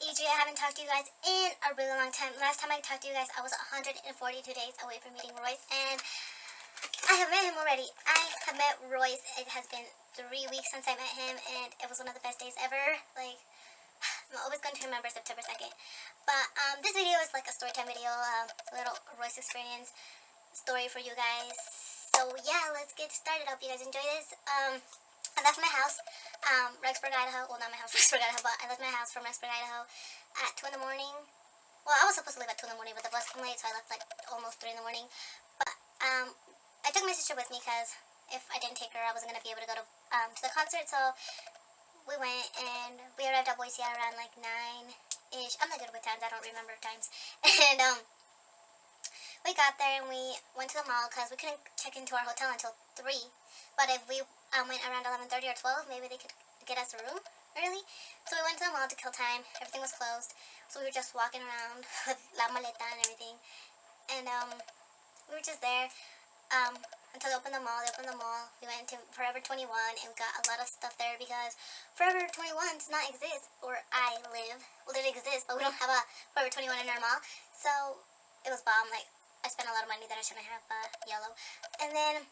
AJ. I haven't talked to you guys in a really long time. Last time I talked to you guys, I was 142 days away from meeting Royce, and I have met him already. I have met Royce. It has been 3 weeks since I met him, and it was one of the best days ever. Like, I'm always going to remember September 2nd. But this video is like a story time video, a little Royce experience story for you guys. So yeah, let's get started. I hope you guys enjoy this. I left my house, Rexburg, Idaho. Well, not my house, Rexburg, Idaho, but I left my house from Rexburg, Idaho at 2 in the morning. Well, I was supposed to leave at 2 in the morning, but the bus came late, so I left like almost 3 in the morning. But I took my sister with me because if I didn't take her, I wasn't going to be able to go to the concert. So we went, and we arrived at Boise around like 9-ish. I'm not good with times. I don't remember times. And we got there, and we went to the mall because we couldn't check into our hotel until 3. But if we went around 11:30 or 12, maybe they could get us a room early. So we went to the mall to kill time. Everything was closed. So we were just walking around with la maleta and everything. And we were just there until they opened the mall. We went to Forever 21 and got a lot of stuff there because Forever 21 does not exist where I live. Well, it exists, but we don't have a Forever 21 in our mall. So it was bomb. Like, I spent a lot of money that I shouldn't have, yellow. And then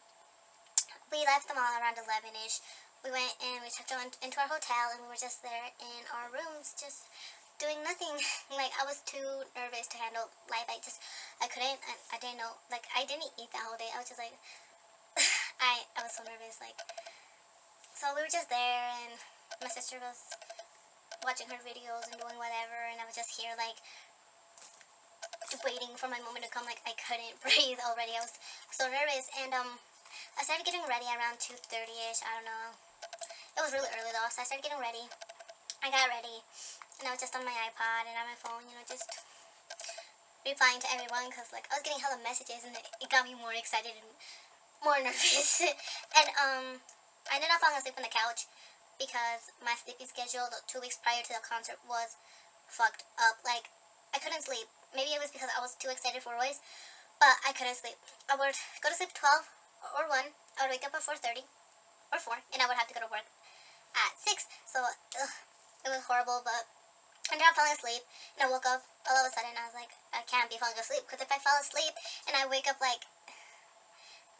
we left the mall around 11-ish. We went and we checked into our hotel, and we were just there in our rooms, just doing nothing. Like, I was too nervous to handle life. I couldn't. I didn't know. Like, I didn't eat that whole day. I was just like, I was so nervous. Like, so we were just there, and my sister was watching her videos and doing whatever, and I was just here, like, waiting for my moment to come. Like, I couldn't breathe already. I was so nervous, and I started getting ready around 2:30-ish. I don't know. It was really early though, so I started getting ready. I got ready, and I was just on my iPod and on my phone, you know, just replying to everyone because, like, I was getting hella messages, and it got me more excited and more nervous. And I ended up falling asleep on the couch because my sleeping schedule 2 weeks prior to the concert was fucked up. Like, I couldn't sleep. Maybe it was because I was too excited for Royce, but I couldn't sleep. I would go to sleep 12 or 1. I would wake up at 4:30 or 4, and I would have to go to work at 6. So it was horrible, but I ended up falling asleep, and I woke up all of a sudden. I was like, I can't be falling asleep, because if I fall asleep and I wake up like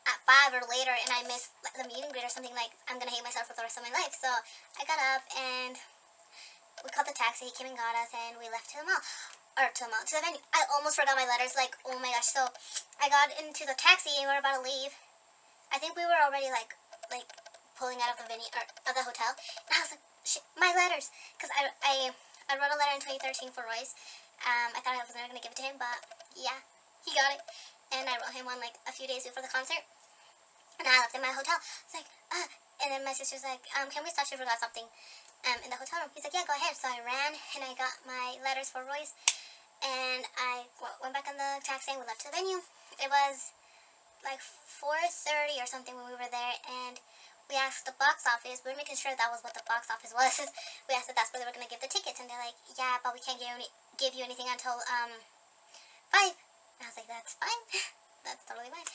at 5 or later and I miss the meet and greet or something, like, I'm gonna hate myself for the rest of my life. So I got up and we called the taxi. He came and got us, and we left to the mall. To the venue. I almost forgot my letters. Like, oh my gosh. So I got into the taxi, and we were about to leave. I think we were already like pulling out of the venue, or of the hotel, and I was like, shit, my letters, because I wrote a letter in 2013 for Royce. I thought I was never gonna give it to him, but yeah, he got it, and I wrote him one like a few days before the concert, and I left in my hotel. It's like, and then my sister's like, can we stop? She forgot something in the hotel room. He's like, yeah, go ahead. So I ran, and I got my letters for Royce, and I went back on the taxi, and we left to the venue. It was like 4:30 or something when we were there, and we asked the box office. We were making sure that was what the box office was. We asked if that's where they were going to give the tickets, and they're like, yeah, but we can't give you anything until 5. And I was like, that's fine. That's totally fine.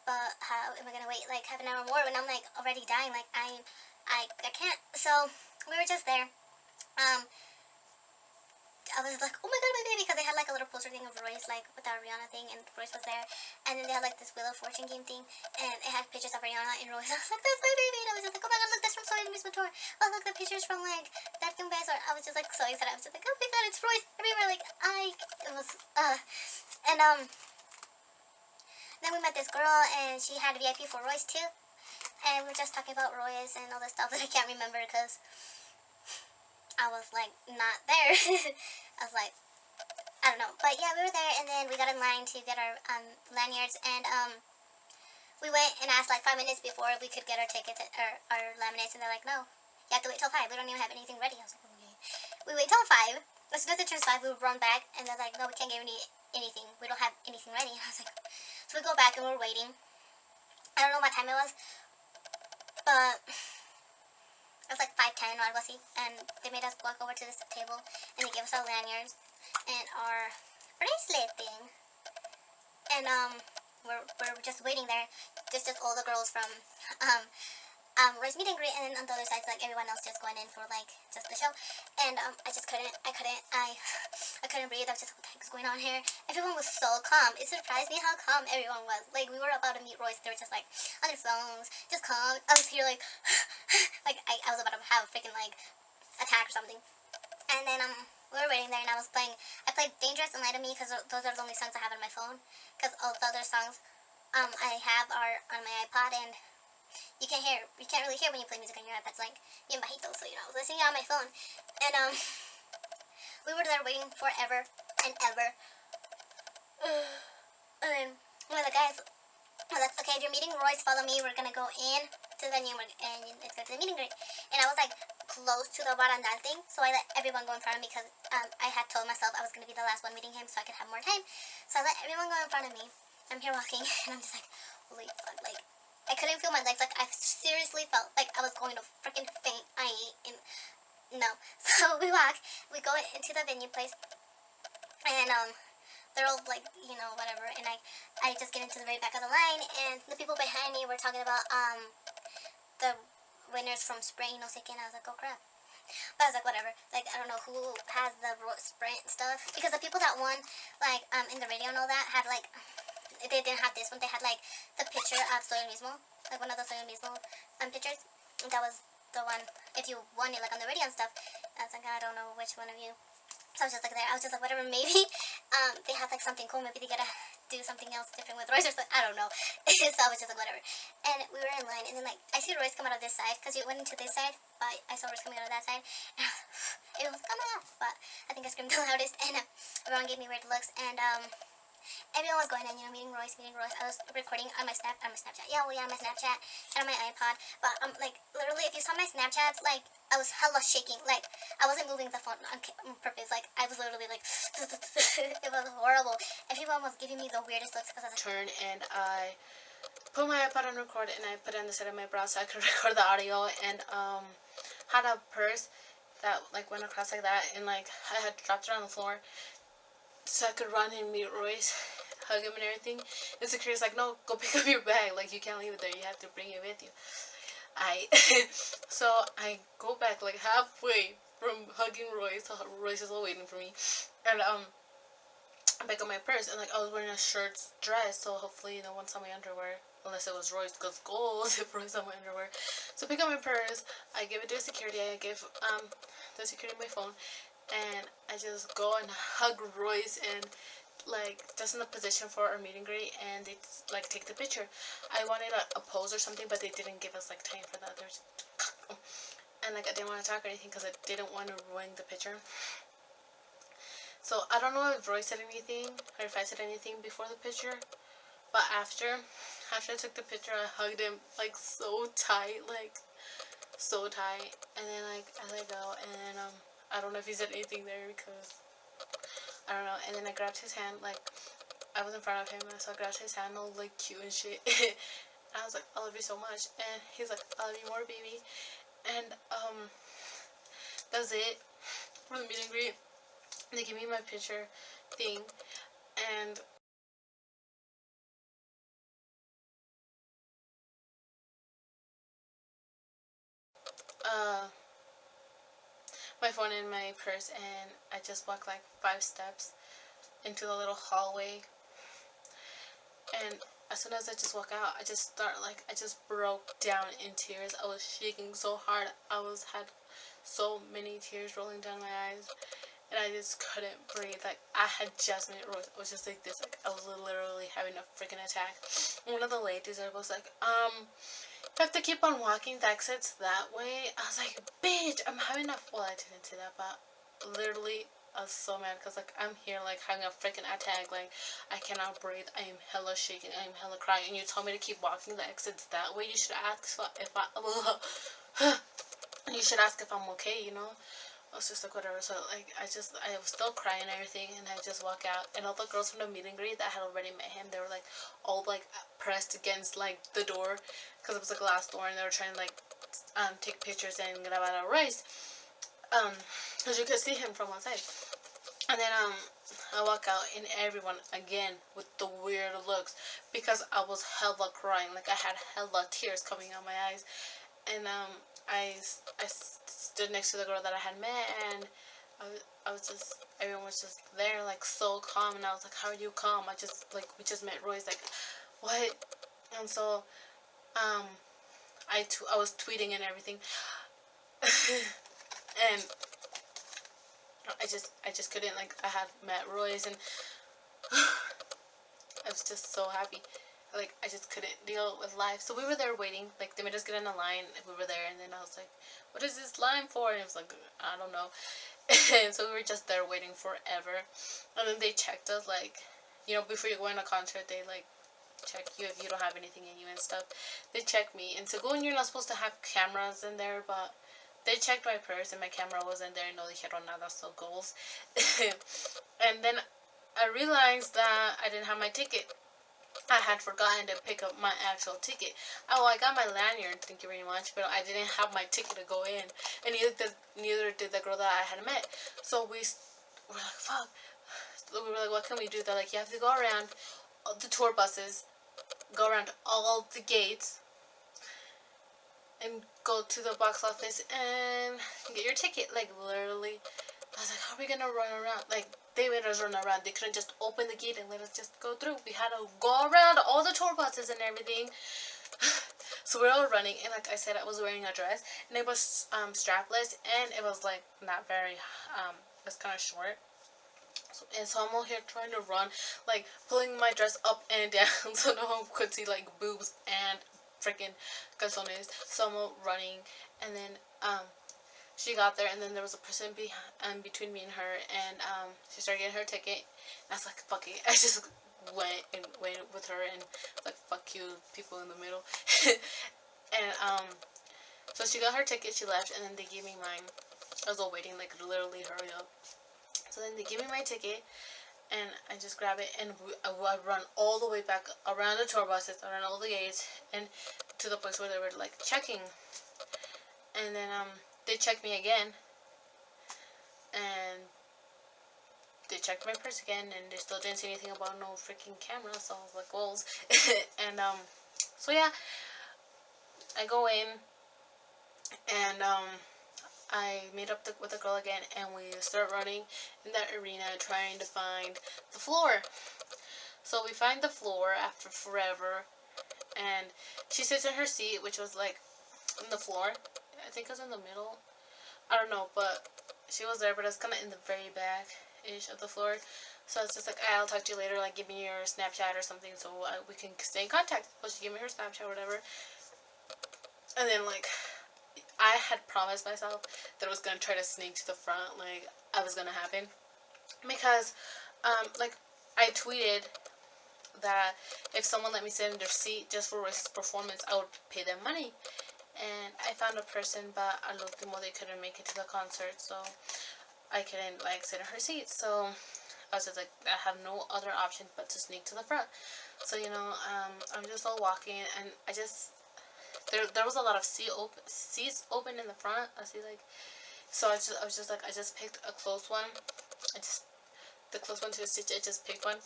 But how am I going to wait like half an hour more when I'm like already dying? Like, I can't. So we were just there. I was like, oh my god, my baby, because they had like a little poster thing of Royce, like with the Rihanna thing, and Royce was there, and then they had like this Wheel of Fortune game thing, and it had pictures of Rihanna and Royce. I was like, that's my baby, and I was just like, oh my god, look, that's from Soy Miss Tour. Oh, look, the pictures from like that Gumbaz, or I was just like so excited. I was just like, oh my god, it's Royce. I remember, like, it was, and then we met this girl, and she had VIP for Royce too, and we were just talking about Royce and all this stuff that I can't remember because I was like not there. I was like, I don't know, but yeah, we were there, and then we got in line to get our lanyards, and we went and asked like 5 minutes before we could get our tickets or our laminates, and they're like, no, you have to wait till 5. We don't even have anything ready. I was like, okay. We wait till 5. As soon as it turns 5, we run back, and they're like, no, we can't give anything. We don't have anything ready. And I was like, so we go back, and we're waiting. I don't know what time it was, but it was like 5:10 or algo así, and they made us walk over to this table, and they gave us our lanyards and our bracelet thing, and we're just waiting there. Just all the girls from Royce meet and greet, and then on the other side, like everyone else just going in for like just the show, and I couldn't breathe. I was just, what the heck is going on here? Everyone was so calm. It surprised me how calm everyone was. Like we were about to meet Royce, they were just like on their phones, just calm. I was here like, like I was about to have a freaking like attack or something, and then we were waiting there, and I played Dangerous and Lie to Me because those are the only songs I have on my phone, because all the other songs I have are on my iPod, and you can't really hear when you play music on your iPad. It's like bien bajito, so I was listening on my phone, and we were there waiting forever and ever, and then one of the guys was like, okay, if you're meeting Royce, follow me, we're gonna go in to the venue, and let's go to the meeting greet. And I was like close to the barandal thing, so I let everyone go in front of me, because I had told myself I was gonna be the last one meeting him so I could have more time, so I let everyone go in front of me. I'm here walking, and I'm just like, holy fuck, like I couldn't feel my legs. Like I seriously felt like I was going to freaking faint. No. So we go into the venue place, and they're all like, whatever, and I just get into the very back of the line, and the people behind me were talking about the winners from spring, no sé qué, and I was like, oh crap. But I was like, whatever. Like, I don't know who has the sprint stuff, because the people that won, like, in the radio and all that, had, like, they didn't have this one. They had, like, the picture of Soy el Mismo, like, one of the Soy el Mismo pictures. That was the one, if you won it, like, on the radio and stuff. I was like, I don't know which one of you. So I was just like there. I was just like, whatever, maybe they have like something cool. Maybe they gotta do something else different with Royce or something. I don't know. So I was just like, whatever. And we were in line, and then like I see Royce come out of this side, because he went into this side, but I saw Royce coming out of that side. And it was come out, but I think I screamed the loudest, and everyone gave me weird looks, and everyone was going in, meeting Royce. I was recording on my Snapchat. Yeah, well, yeah, on my Snapchat and on my iPod. But like literally, if you saw my Snapchats, like I was hella shaking. Like I wasn't moving the phone on purpose. Like I was literally like, it was horrible. Everyone was giving me the weirdest looks, because I was like, turn, and I put my iPod on record, and I put it on the side of my brow so I could record the audio, and had a purse that like went across like that, and like I had dropped it on the floor so I could run and meet Royce, hug him and everything. And security's like, no, go pick up your bag. Like, you can't leave it there. You have to bring it with you. So I go back like halfway from hugging Royce. So Royce is all waiting for me. And I pick up my purse, and like I was wearing a shirt dress, so hopefully no one saw my underwear. Unless it was Royce, because goals if Royce saw my underwear. So I pick up my purse. I give it to security. I give the security my phone. And I just go and hug Royce, and like just in the position for our meet and greet, and they like take the picture. I wanted a pose or something, but they didn't give us like time for that. And like I didn't want to talk or anything, because I didn't want to ruin the picture. So I don't know if Royce said anything or if I said anything before the picture, but after I took the picture, I hugged him like so tight, and then like I let go, and then I don't know if he said anything there, because I don't know. And then I grabbed his hand, like I was in front of him, and so I grabbed his hand, all like cute and shit. I was like, I love you so much, and he's like, I love you more, baby. And that's it for the meet and greet. They give me my picture thing, and my phone in my purse, and I just walked like 5 steps into the little hallway, and as soon as I just walk out, I just broke down in tears. I was shaking so hard. Had so many tears rolling down my eyes, and I just couldn't breathe. Like I had just met Royce. I was just like this. Like I was literally having a freaking attack. One of the ladies there was like, you have to keep on walking. The exit's that way. I was like, bitch, I'm having a. Well, I didn't say that, but literally, I was so mad, because like I'm here like having a freaking attack. Like I cannot breathe. I am hella shaking. I am hella crying. And you told me to keep walking. The exit's that way. You should ask if I. You should ask if I'm okay. I was just like, whatever. So like I was still crying and everything, and I just walk out, and all the girls from the meet and greet that had already met him, they were like all like pressed against like the door, because it was a glass door, and they were trying to like take pictures and grabar a Royce, because you could see him from outside. And then I walk out, and everyone again with the weird looks, because I was hella crying. Like I had hella tears coming out my eyes. and I stood next to the girl that I had met, and I was just, everyone was just there, like, so calm, and I was like, how are you calm? We just met Royce, like, what? And so, I was tweeting and everything, and I just couldn't, like, I had met Royce, and I was just so happy. Like, I just couldn't deal with life. So we were there waiting. Like, they made us get in a line. And we were there. And then I was like, what is this line for? And it was like, I don't know. And so we were just there waiting forever. And then they checked us, like, you know, before you go in a concert, they, like, check you if you don't have anything in you and stuff. They checked me. And to go in, you're not supposed to have cameras in there, but they checked my purse and my camera wasn't there. No dijeron nada, so goals. And then I realized that I didn't have my ticket. I had forgotten to pick up my actual ticket. Oh, I got my lanyard, thank you very much, but I didn't have my ticket to go in, and neither did the girl that I had met. So we were like, fuck. So we were like, what can we do? They're like, you have to go around the tour buses, go around all the gates, and go to the box office and get your ticket. Like, literally, I was like, how are we gonna run around? Like, they made us run around. They couldn't just open the gate and let us just go through. We had to go around all the tour buses and everything. So we're all running, and like I said, I was wearing a dress, and it was strapless, and it was like not very it was kind of short. So I'm all here trying to run, like pulling my dress up and down so no one could see like boobs and freaking calzones. So I'm all running, and then she got there, and then there was a person between me and her, and she started getting her ticket. And I was like, fuck it. I just went with her, and like, fuck you, people in the middle. And so she got her ticket, she left, and then they gave me mine. I was all waiting, like, literally, hurry up. So then they give me my ticket, and I just grab it, and I run all the way back around the tour buses, around all the gates, and to the place where they were like checking. And then they checked me again, and they checked my purse again, and they still didn't say anything about no freaking camera. So I was like, goals. And so yeah, I go in, and I meet up with the girl again, and we start running in that arena trying to find the floor. So we find the floor after forever, and she sits in her seat, which was like on the floor. I think it was in the middle. I don't know, but she was there, but it's kind of in the very back-ish of the floor. So it's just like, I'll talk to you later, like, give me your Snapchat or something so we can stay in contact. So she gave me her Snapchat or whatever. And then, like, I had promised myself that I was going to try to sneak to the front, like, I was going to happen. Because, like, I tweeted that if someone let me sit in their seat just for Royce's performance, I would pay them money. And I found a person, but al último they couldn't make it to the concert, so I couldn't, like, sit in her seat. So I was just like, I have no other option but to sneak to the front. So, you know, I'm just all walking, and I just, there was a lot of seats open in the front. I see, like, so I was just like, I just picked a close one. The close one to the seat, I just picked one,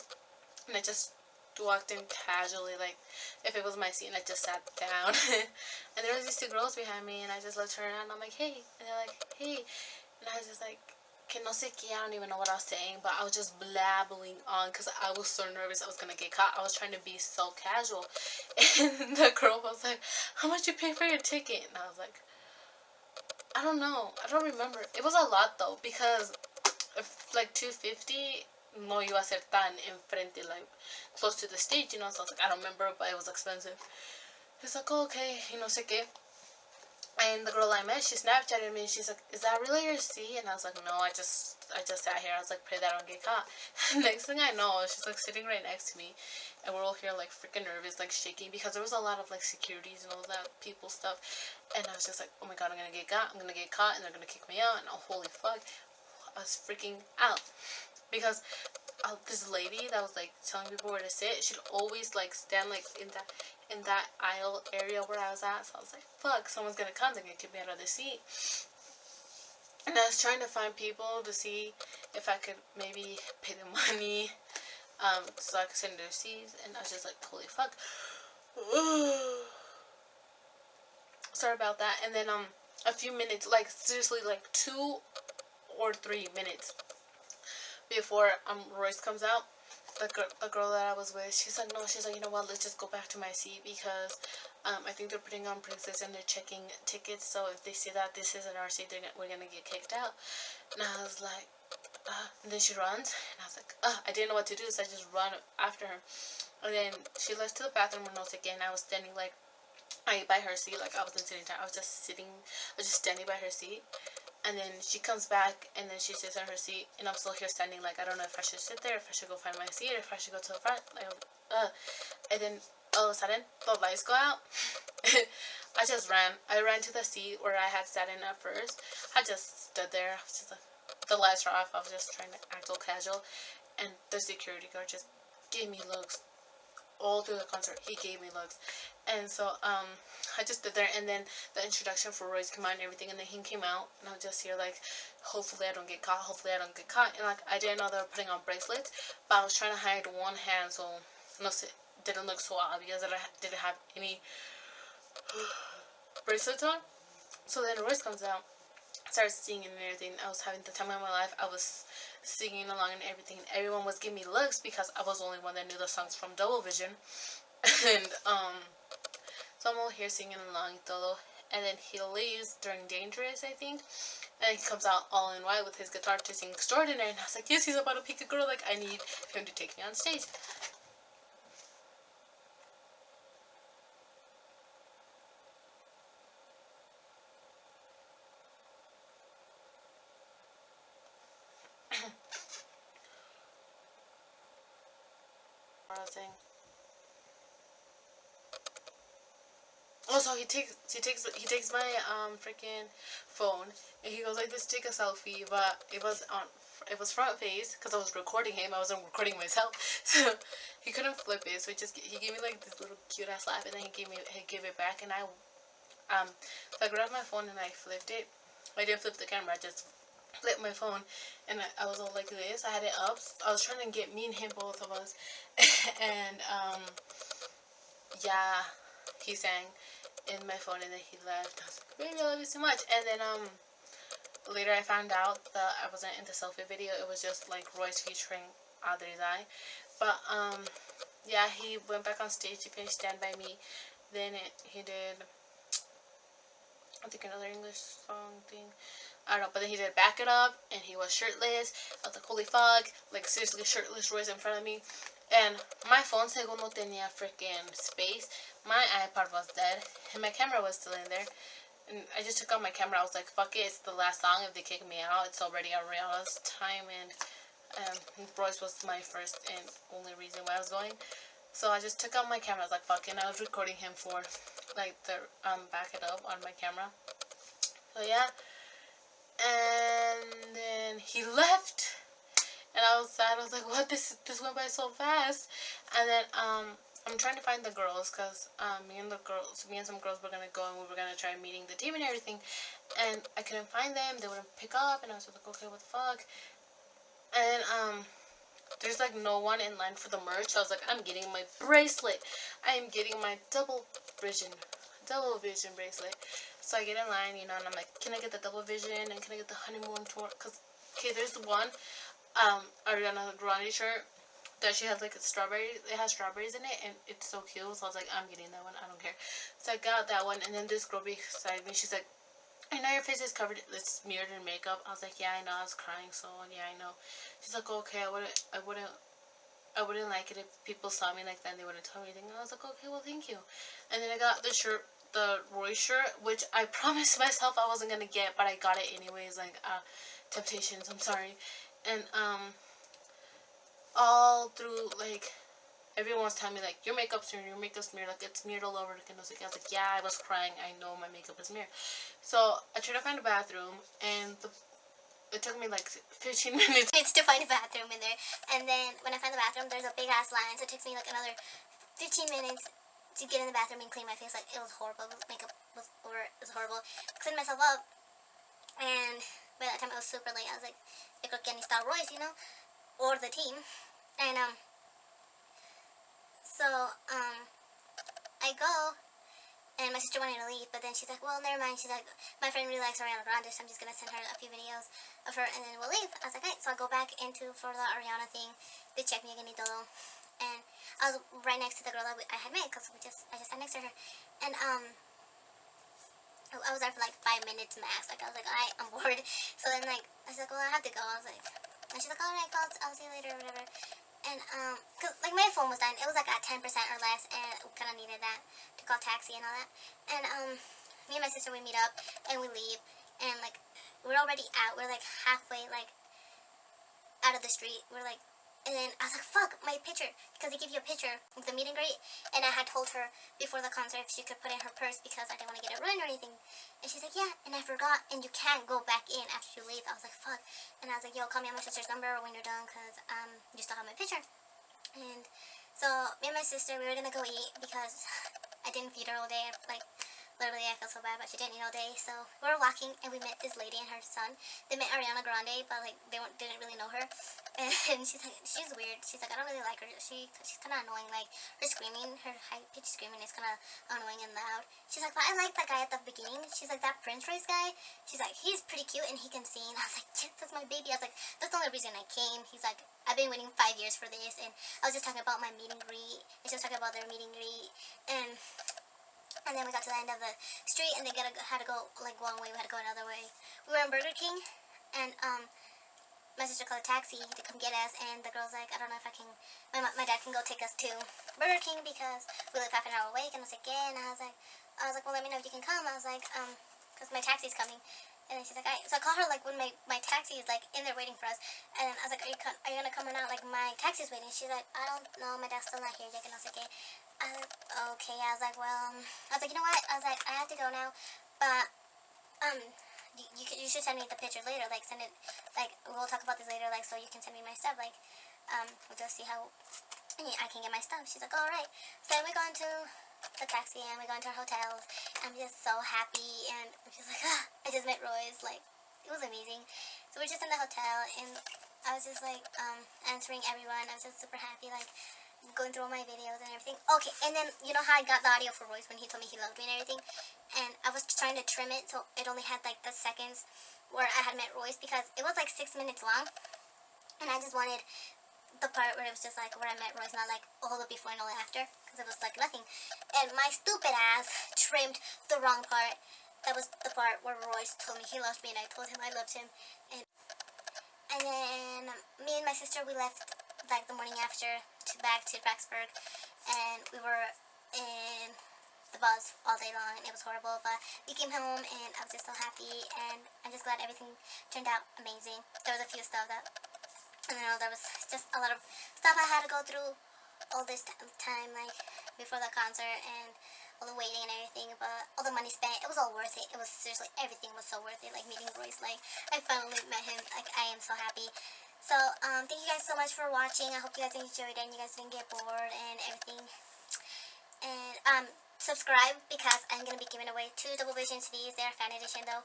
and I just walked in casually, like if it was my seat, and I just sat down. And there was these two girls behind me, and I just looked around, and I'm like, hey, and they're like, hey, and I was just like, que no sé qué, I don't even know what I was saying, but I was just blabbling on because I was so nervous I was gonna get caught. I was trying to be so casual. And the girl was like, how much you pay for your ticket? And I was like, I don't know, I don't remember. It was a lot though, because if, like, $250 no iba a ser tan enfrente, like close to the stage, you know. So I was like, I don't remember, but it was expensive. He's like, oh, okay, y no sé qué. And the girl I met, she Snapchatted me, and she's like, is that really your seat? And I was like, no, I just sat here. I was like, pray that I don't get caught. Next thing I know, she's like sitting right next to me, and we're all here like freaking nervous, like shaking, because there was a lot of like securities and all that people stuff. And I was just like, oh my god, I'm gonna get caught, and they're gonna kick me out. And oh, holy fuck, I was freaking out. Because this lady that was like telling people where to sit, she'd always like stand like in that aisle area where I was at. So I was like, fuck, someone's gonna come, they're gonna kick me out of the seat. And I was trying to find people to see if I could maybe pay them money, so I could sit in their seats. And I was just like, holy fuck. sorry about that. And then a few minutes, like seriously, like 2 or 3 minutes before Royce comes out, the girl that I was with, she's like, no, she's like, you know what, let's just go back to my seat because I think they're putting on Princess and they're checking tickets, so if they see that this isn't our seat, we're gonna get kicked out. And I was like, and then she runs, and I was like, I didn't know what to do, so I just run after her. And then she left to the bathroom when I was again. I was standing like, by her seat, like I wasn't sitting down, I was just standing by her seat. And then she comes back, and then she sits on her seat, and I'm still here standing, like, I don't know if I should sit there, if I should go find my seat, or if I should go to the front, like, and then, all of a sudden, the lights go out. I just ran. I ran to the seat where I had sat in at first. I just stood there. I was just like, the lights were off. I was just trying to act all casual, and the security guard just gave me looks all through the concert. He gave me looks. And so I just stood there, and then the introduction for Royce came out and everything, and then he came out, and I was just here like, hopefully I don't get caught, and like, I didn't know they were putting on bracelets, but I was trying to hide one hand so it didn't look so obvious that I didn't have any bracelets on. So then Royce comes out, started singing and everything. I was having the time of my life. I was singing along and everything, and everyone was giving me looks because I was the only one that knew the songs from Double Vision. And so I'm all here singing along todo, and then he leaves during Dangerous, I think, and he comes out all in white with his guitar to sing Extraordinary, and I was like, yes, he's about to pick a girl, like, I need him to take me on stage. Also, he takes my freaking phone, and he goes like this to take a selfie, but it was front face because I was recording him. I wasn't recording myself, so he couldn't flip it. So he gave me like this little cute ass laugh, and then he gave it back, and so I grabbed my phone and I flipped it. I didn't flip the camera. I just flipped my phone, and I was all like this. I had it up. I was trying to get me and him, both of us, and yeah, he sang in my phone, and then he left. I was like, baby, I love you so much. And then later I found out that I wasn't in the selfie video. It was just like Royce featuring Audrey's Eye. But yeah, he went back on stage to finish Stand By Me. Then he did, I think, another English song thing. I don't know, but then he did Back It Up, and he was shirtless. I was like, holy fuck, like seriously shirtless Royce in front of me. And my phone, según no tenía freaking space, my iPod was dead, and my camera was still in there. And I just took out my camera. I was like, fuck it, it's the last song. If they kick me out, it's already Ariana's time, and Royce was my first and only reason why I was going. So I just took out my camera. I was like, fuck it, and I was recording him for like the Back It Up on my camera. So yeah. And then he left, and I was sad. I was like, what, this went by so fast. And then I'm trying to find the girls, because me and some girls were gonna go, and we were gonna try meeting the team and everything, and I couldn't find them. They wouldn't pick up, and I was like, okay, what the fuck. And there's like no one in line for the merch. So I was like, I'm getting my bracelet. I am getting my double vision bracelet. So I get in line, and I'm like, can I get the double vision, and can I get the honeymoon tour? Because, okay, there's one Ariana Grande shirt that she has like a strawberry. It has strawberries in it, and it's so cute. So I was like, I'm getting that one. I don't care. So I got that one, and then this girl beside me, she's like, I know your face is covered, it's smeared in makeup. I was like, yeah, I know. I was crying, so yeah, I know. She's like, okay, I wouldn't like it if people saw me like that and they wouldn't tell me anything. And I was like, okay, well, thank you. And then I got the shirt, the Royce shirt, which I promised myself I wasn't gonna get, but I got it anyways. Like, temptations. I'm sorry. And all through, like, everyone was telling me, like, your makeup's smeared, like, it's smeared all over. And I was like, yeah, I was crying. I know my makeup is smeared. So I tried to find a bathroom, and it took me like 15 minutes. It's to find a bathroom in there, and then when I find the bathroom, there's a big ass line, so it takes me like another 15 minutes to get in the bathroom and clean my face. Like, it was horrible. Makeup was over. It was horrible. Cleaned myself up, and by that time it was super late. I was like, I creo que ni está Royce, or the team, and so I go, And my sister wanted to leave, but then she's like, well, never mind. She's like, my friend really likes Ariana Grande, so I'm just going to send her a few videos of her, and then we'll leave. I was like, alright, so I'll go back for the Ariana thing. They checked me again y todo. And I was right next to the girl that I had met, because I just sat next to her. And, I was there for like 5 minutes max. Like, I was like, alright, I'm bored. So then, like, I was like, well, I have to go. I was like, and she's like, alright, I'll see you later, or whatever. And, cause, like, my phone was dying. It was, like, at 10% or less, and we kind of needed that to call taxi and all that. And, me and my sister, we meet up, and we leave, and, like, we're already out. We're, like, halfway, like, out of the street. We're, like, and then I was like, fuck, my picture, because they give you a picture with the meet and greet, and I had told her before the concert if she could put in her purse because I didn't want to get it ruined or anything, and she's like, yeah, and I forgot, and you can't go back in after you leave. I was like, fuck, and I was like, yo, call me on my sister's number when you're done, because, you still have my picture. And so, me and my sister, we were gonna go eat, because I didn't feed her all day, like, literally, I felt so bad, but she didn't eat all day. So we were walking, and we met this lady and her son. They met Ariana Grande, but like didn't really know her. And she's like, she's weird. She's like, I don't really like her. She's kind of annoying. Like her screaming, her high pitched screaming is kind of annoying and loud. She's like, but I like that guy at the beginning. She's like, that Prince Royce guy. She's like, he's pretty cute and he can sing. I was like, yes, that's my baby. I was like, that's the only reason I came. He's like, I've been waiting 5 years for this. And I was just talking about my meet and greet, and she was talking about their meet and greet, and then we got to the end of the street, and had to go like one way. We had to go another way. We were in Burger King, and my sister called a taxi to come get us. And the girl's like, I don't know if I can. My dad can go take us to Burger King because we live half an hour away. And I was like, yeah. And I was like, well, let me know if you can come. I was like, because my taxi's coming. And then she's like, alright. So I call her like when my taxi is like in there waiting for us. And I was like, are you gonna come or not? Like my taxi's waiting. She's like, I don't know. My dad's still not here yet. And I was like, okay. Okay, I was like, well, I was like, you know what? I was like, I have to go now, but, you should send me the picture later, like, send it, like, we'll talk about this later, like, so you can send me my stuff, like, we'll just see how I can get my stuff. She's like, alright. So then we go into the taxi, and we go into our hotels. I'm just so happy, and I'm just like, I just met Royce, like, it was amazing. So we're just in the hotel, and I was just, like, answering everyone. I was just super happy, like, going through all my videos and everything. Okay, and then, you know how I got the audio for Royce when he told me he loved me and everything? And I was trying to trim it so it only had, like, the seconds where I had met Royce, because it was, like, 6 minutes long. And I just wanted the part where it was just, like, where I met Royce, not, like, all the before and all the after, because it was, like, nothing. And my stupid ass trimmed the wrong part. That was the part where Royce told me he loved me, and I told him I loved him. And then me and my sister, we left like the morning after back to Blacksburg, and we were in the bus all day long, and it was horrible, but we came home, and I was just so happy, and I'm just glad everything turned out amazing. There was a few stuff that, I don't know, there was just a lot of stuff I had to go through all this time, like, before the concert, and all the waiting and everything, but all the money spent, it was all worth it. It was seriously, everything was so worth it, like meeting Royce, like, I finally met him, like, I am so happy. So, thank you guys so much for watching. I hope you guys enjoyed it and you guys didn't get bored and everything. And, subscribe, because I'm going to be giving away 2 double vision CDs. They're fan edition, though,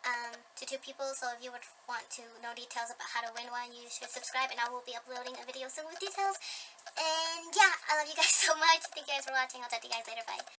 to 2 people. So, if you would want to know details about how to win one, you should subscribe, and I will be uploading a video soon with details. And, yeah, I love you guys so much. Thank you guys for watching. I'll talk to you guys later. Bye.